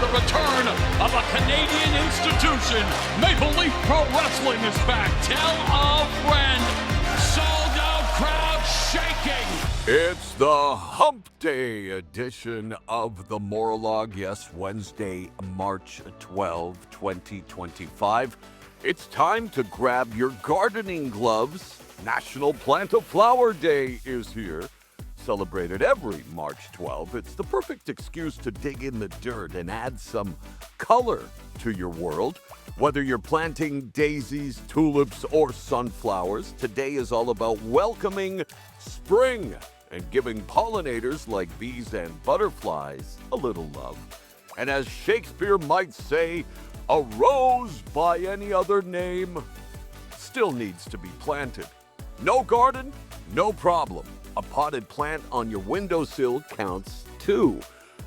the return of a Canadian institution. Maple Leaf Pro Wrestling is back. Tell a friend. Sold out crowd shaking. It's the Hump Day edition of the Maurologue. Yes, Wednesday, March 12, 2025. It's time to grab your gardening gloves. National Plant a Flower Day is here. Celebrated every March 12. It's the perfect excuse to dig in the dirt and add some color to your world. Whether you're planting daisies, tulips, or sunflowers, today is all about welcoming spring and giving pollinators like bees and butterflies a little love. And as Shakespeare might say, a rose by any other name still needs to be planted. No garden? No problem. A potted plant on your windowsill counts too.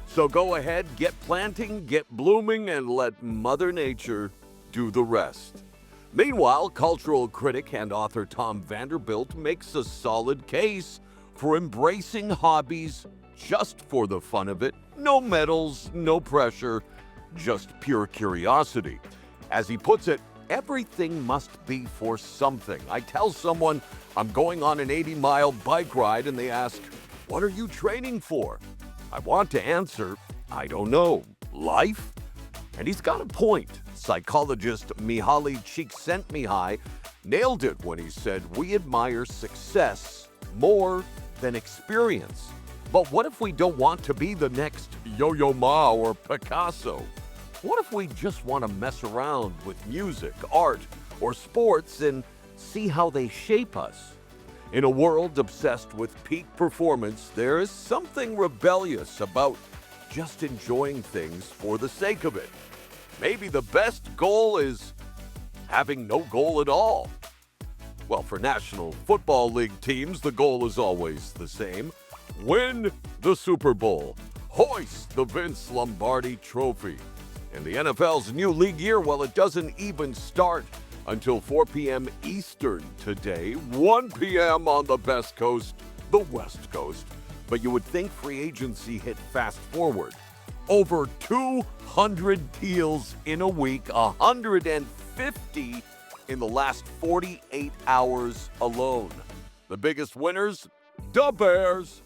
So go ahead, get planting, get blooming, and let Mother Nature do the rest. Meanwhile, cultural critic and author Tom Vanderbilt makes a solid case for embracing hobbies just for the fun of it. No medals, no pressure, just pure curiosity. As he puts it, everything must be for something. I tell someone I'm going on an 80-mile bike ride and they ask, "What are you training for?" I want to answer, I don't know. Life? And he's got a point. Psychologist Mihaly Csikszentmihalyi nailed it when he said we admire success more than experience. But what if we don't want to be the next Yo-Yo Ma or Picasso? What if we just want to mess around with music, art, or sports and see how they shape us? In a world obsessed with peak performance, there is something rebellious about just enjoying things for the sake of it. Maybe the best goal is having no goal at all. Well, for National Football League teams, the goal is always the same. Win the Super Bowl. Hoist the Vince Lombardi Trophy. In the NFL's new league year, well, it doesn't even start until 4 p.m. Eastern today, 1 p.m. on the best coast, the West Coast. But you would think free agency hit fast forward. Over 200 deals in a week, 150 in the last 48 hours alone. The biggest winners? The Bears.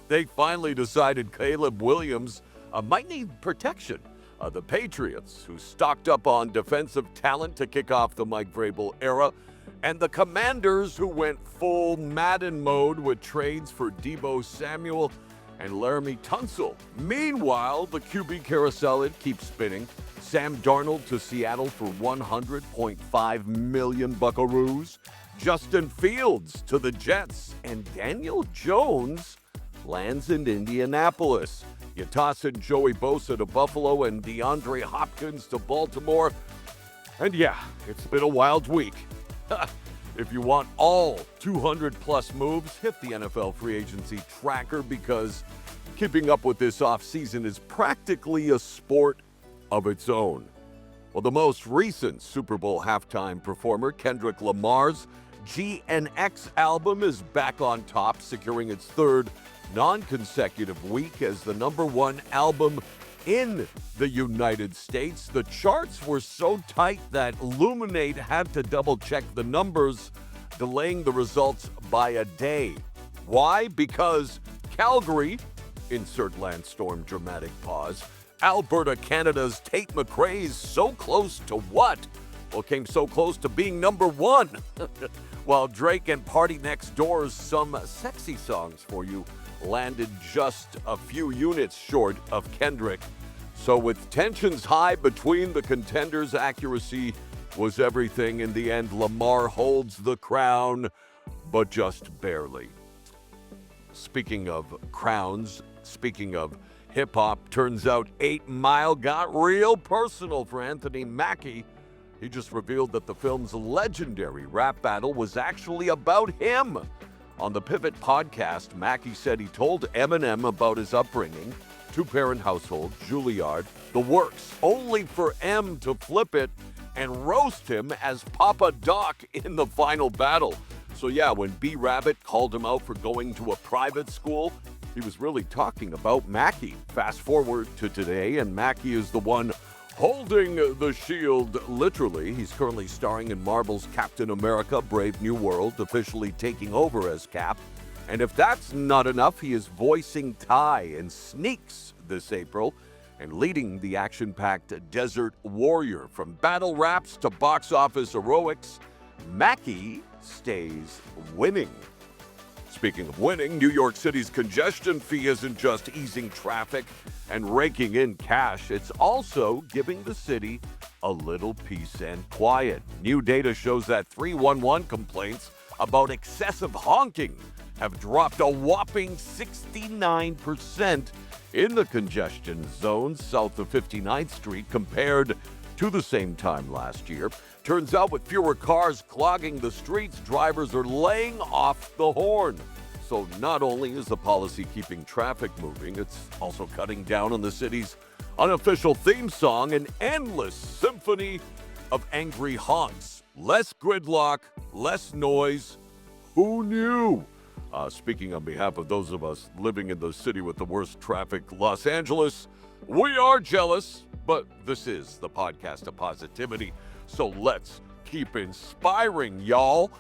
They finally decided Caleb Williams might need protection. The Patriots, who stocked up on defensive talent to kick off the Mike Vrabel era, and the Commanders, who went full Madden mode with trades for Deebo Samuel and Laramie Tunsil. Meanwhile, the QB carousel, it keeps spinning. Sam Darnold to Seattle for $100.5 million buckaroos. Justin Fields to the Jets, and Daniel Jones lands in Indianapolis. You toss in Joey Bosa to Buffalo and DeAndre Hopkins to Baltimore. And yeah, it's been a wild week. If you want all 200-plus moves, hit the NFL free agency tracker because keeping up with this offseason is practically a sport of its own. Well, the most recent Super Bowl halftime performer, Kendrick Lamar's GNX album, is back on top, securing its third non-consecutive week as the number one album in the United States. The charts were so tight that Luminate had to double-check the numbers, delaying the results by a day. Why? Because Calgary, insert Landstorm dramatic pause, Alberta, Canada's Tate McRae's So Close to What? Well, came so close to being number one. While Drake and Party Next Door's Some Sexy Songs for You landed just a few units short of Kendrick. So with tensions high between the contenders, accuracy was everything. In the end, Lamar holds the crown, but just barely. Speaking of crowns, speaking of hip-hop, turns out 8 Mile got real personal for Anthony Mackie. He just revealed that the film's legendary rap battle was actually about him. On the Pivot podcast, Mackie said he told Eminem about his upbringing, two-parent household, Juilliard, the works, only for M to flip it and roast him as Papa Doc in the final battle. So yeah, when B-Rabbit called him out for going to a private school, He was really talking about Mackie. Fast forward to today, and Mackie is the one holding the shield literally. He's currently starring in Marvel's Captain America: Brave New World, officially taking over as Cap. And if that's not enough, he is voicing Ty in Sneaks this April and leading the action-packed Desert Warrior. From battle raps to box office heroics, Mackie stays winning. Speaking of winning, New York City's congestion fee isn't just easing traffic and raking in cash, it's also giving the city a little peace and quiet. New data shows that 311 complaints about excessive honking have dropped a whopping 69% in the congestion zones south of 59th Street compared to the same time last year. Turns out with fewer cars clogging the streets, drivers are laying off the horn. So not only is the policy keeping traffic moving, it's also cutting down on the city's unofficial theme song, an endless symphony of angry honks. Less gridlock, less noise. Who knew? Speaking on behalf of those of us living in the city with the worst traffic, Los Angeles, we are jealous, but this is the podcast of positivity, so let's keep inspiring, y'all.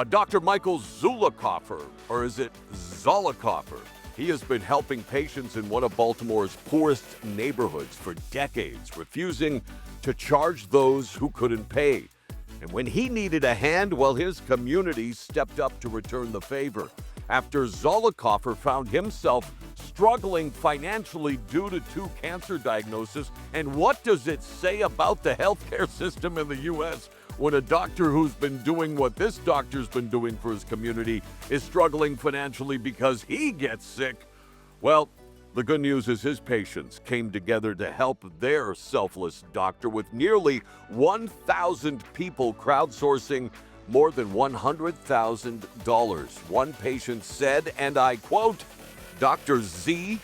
Dr. Michael Zulikofer, or is it Zolikofer? He has been helping patients in one of Baltimore's poorest neighborhoods for decades, refusing to charge those who couldn't pay. And when he needed a hand, well, his community stepped up to return the favor. After Zolikofer found himself struggling financially due to 2 cancer diagnoses. And what does it say about the healthcare system in the U.S. when a doctor who's been doing what this doctor's been doing for his community is struggling financially because he gets sick? Well, the good news is his patients came together to help their selfless doctor with nearly 1,000 people crowdsourcing more than $100,000. One patient said, and I quote, "Dr. Z,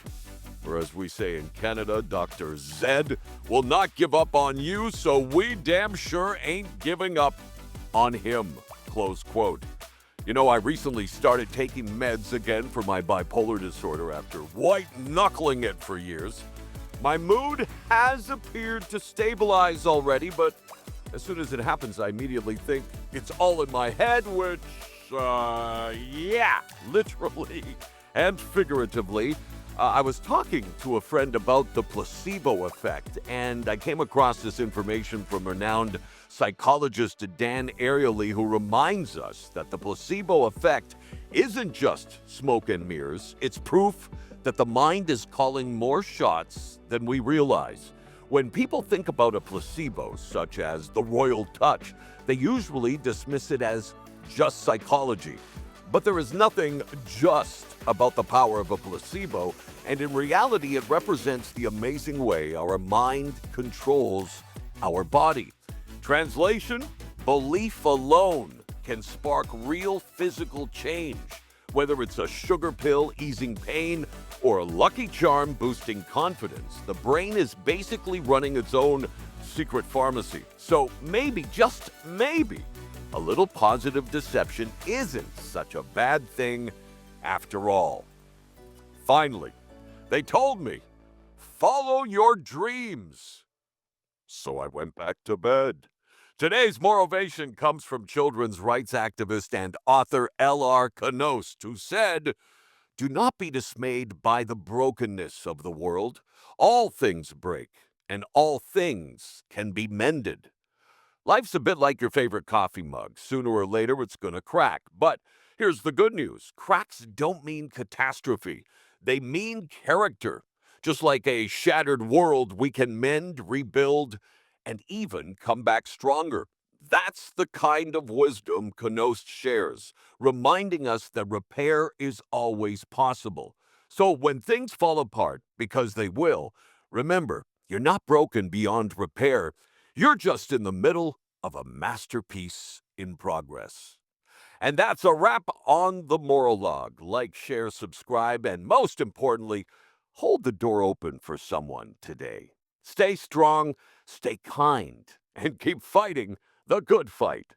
or as we say in Canada, Dr. Zed, will not give up on you, so we damn sure ain't giving up on him," close quote. You know, I recently started taking meds again for my bipolar disorder after white-knuckling it for years. My mood has appeared to stabilize already, but as soon as it happens, I immediately think it's all in my head, which, literally and figuratively. I was talking to a friend about the placebo effect, and I came across this information from renowned psychologist Dan Ariely, who reminds us that the placebo effect isn't just smoke and mirrors. It's proof that the mind is calling more shots than we realize. When people think about a placebo, such as the royal touch, they usually dismiss it as just psychology. But there is nothing just about the power of a placebo, and in reality, it represents the amazing way our mind controls our body. Translation: belief alone can spark real physical change, whether it's a sugar pill easing pain or a Lucky Charm boosting confidence. The brain is basically running its own secret pharmacy. So maybe, just maybe, a little positive deception isn't such a bad thing after all. Finally, they told me, follow your dreams. So I went back to bed. Today's motivation comes from children's rights activist and author L.R. Knost, who said, "Do not be dismayed by the brokenness of the world. All things break, and all things can be mended." Life's a bit like your favorite coffee mug. Sooner or later, it's going to crack. But here's the good news. Cracks don't mean catastrophe. They mean character. Just like a shattered world, we can mend, rebuild, and even come back stronger. That's the kind of wisdom Knost shares, reminding us that repair is always possible. So when things fall apart, because they will, remember, you're not broken beyond repair. You're just in the middle of a masterpiece in progress. And that's a wrap on the Maurologue. Like, share, subscribe, and most importantly, hold the door open for someone today. Stay strong, stay kind, and keep fighting the good fight.